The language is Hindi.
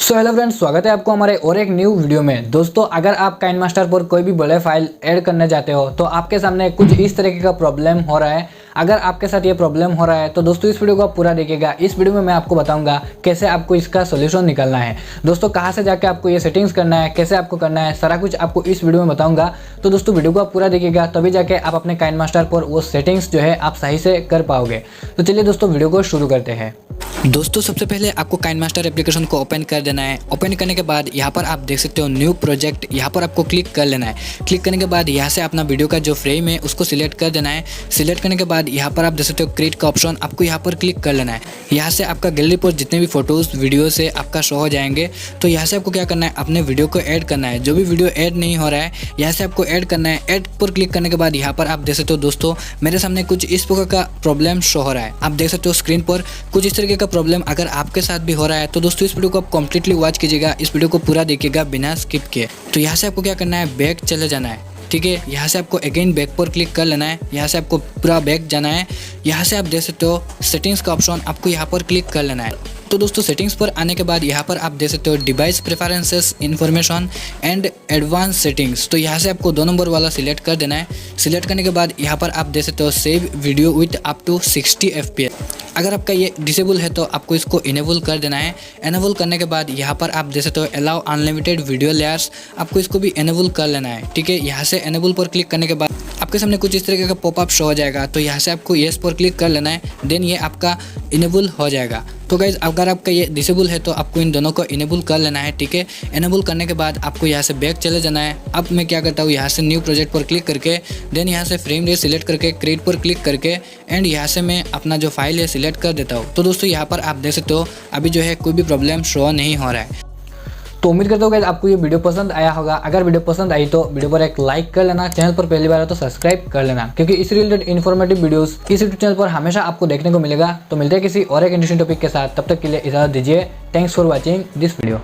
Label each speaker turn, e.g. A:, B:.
A: सो हेलो फ्रेंड्स, स्वागत है आपको हमारे और एक न्यू वीडियो में। दोस्तों, अगर आप काइनमास्टर पर कोई भी बड़े फाइल ऐड करने जाते हो तो आपके सामने कुछ इस तरीके का प्रॉब्लम हो रहा है। अगर आपके साथ ये प्रॉब्लम हो रहा है तो दोस्तों इस वीडियो को आप पूरा देखिएगा। इस वीडियो में मैं आपको बताऊंगा कैसे आपको इसका सोल्यूशन निकालना है। दोस्तों, कहाँ से जाके आपको ये सेटिंग्स करना है, कैसे आपको करना है, सारा कुछ आपको इस वीडियो में बताऊंगा। तो दोस्तों वीडियो को आप पूरा देखिएगा, तभी जाके आप अपने काइनमास्टर पर वो सेटिंग्स जो है आप सही से कर पाओगे। तो चलिए दोस्तों वीडियो को शुरू करते हैं।
B: दोस्तों, सबसे पहले आपको काइनमास्टर एप्लीकेशन को ओपन कर देना है। ओपन करने के बाद यहाँ पर आप देख सकते हो न्यू प्रोजेक्ट, यहाँ पर आपको क्लिक कर लेना है। क्लिक करने के बाद यहाँ से अपना वीडियो का जो फ्रेम है उसको सिलेक्ट कर देना है। सिलेक्ट करने के बाद यहाँ पर आप देख सकते हो क्रिएट का ऑप्शन, आपको यहाँ पर क्लिक कर लेना है। यहाँ से आपका गैलरी पर जितने भी फोटोज वीडियो से आपका शो हो जाएंगे। तो यहाँ से आपको क्या करना है, अपने वीडियो को ऐड करना है। जो भी वीडियो ऐड नहीं हो रहा है यहाँ से आपको ऐड करना है। ऐड पर क्लिक करने के बाद यहाँ पर आप देख सकते हो दोस्तों मेरे सामने कुछ इस प्रकार का प्रॉब्लम शो हो रहा है। आप देख सकते हो स्क्रीन पर कुछ इस तरीके का प्रॉब्लम अगर आपके साथ भी हो रहा है तो दोस्तों इस वीडियो को आप कंप्लीटली वॉच कीजिएगा, इस वीडियो को पूरा देखिएगा बिना स्किप किए। तो यहाँ से आपको क्या करना है, बैक चले जाना है। ठीक है, यहाँ से आपको अगेन बैक पर क्लिक कर लेना है। यहाँ से आपको पूरा बैक जाना है। यहाँ से आप देख सकते हो सेटिंग्स का ऑप्शन, आपको यहाँ पर क्लिक कर लेना है। तो दोस्तों सेटिंग्स पर आने के बाद यहाँ पर आप देख सकते हो device preferences, information and advance settings. तो यहाँ से आपको 2 नंबर वाला सिलेक्ट कर देना है। सिलेक्ट करने के बाद यहाँ पर आप देख सकते हो save video with up to 60 FPS। अगर आपका ये डिसेबल है तो आपको इसको इनेबल कर देना है। इनेबल करने के बाद यहाँ पर आप देख सकते हो अलाउ अनलिमिटेड वीडियो लेयर्स, आपको इसको भी इनेबल कर लेना है। ठीक है, यहाँ से इनेबल पर क्लिक करने के बाद आपके सामने कुछ इस तरीके का पॉपअप शो हो जाएगा। तो यहाँ से आपको येस पर क्लिक कर लेना है, देन ये आपका इनेबल हो जाएगा। तो गाइज अगर आपका ये डिसेबल है तो आपको इन दोनों को इनेबल कर लेना है। ठीक है, इनेबल करने के बाद आपको यहाँ से बैक चले जाना है। अब मैं क्या करता हूँ, यहाँ से न्यू प्रोजेक्ट पर क्लिक करके देन यहाँ से फ्रेम रेट सिलेक्ट करके क्रिएट पर क्लिक करके एंड यहाँ से मैं अपना जो फाइल है सिलेक्ट कर देता हूँ। तो दोस्तों यहाँ पर आप देख सकते हो अभी जो है कोई भी प्रॉब्लम शो नहीं हो रहा है।
A: तो उम्मीद करता हूँ गाइस आपको ये वीडियो पसंद आया होगा। अगर वीडियो पसंद आई तो वीडियो पर एक लाइक कर लेना, चैनल पर पहली बार है तो सब्सक्राइब कर लेना, क्योंकि इस रिलेटेड इन्फॉर्मेटिव वीडियोस इस यूट्यूब चैनल पर हमेशा आपको देखने को मिलेगा। तो मिलते हैं किसी और एक इंटरेस्टिंग टॉपिक के साथ, तब तक के लिए इजाजत दीजिए। Thanks for watching this video.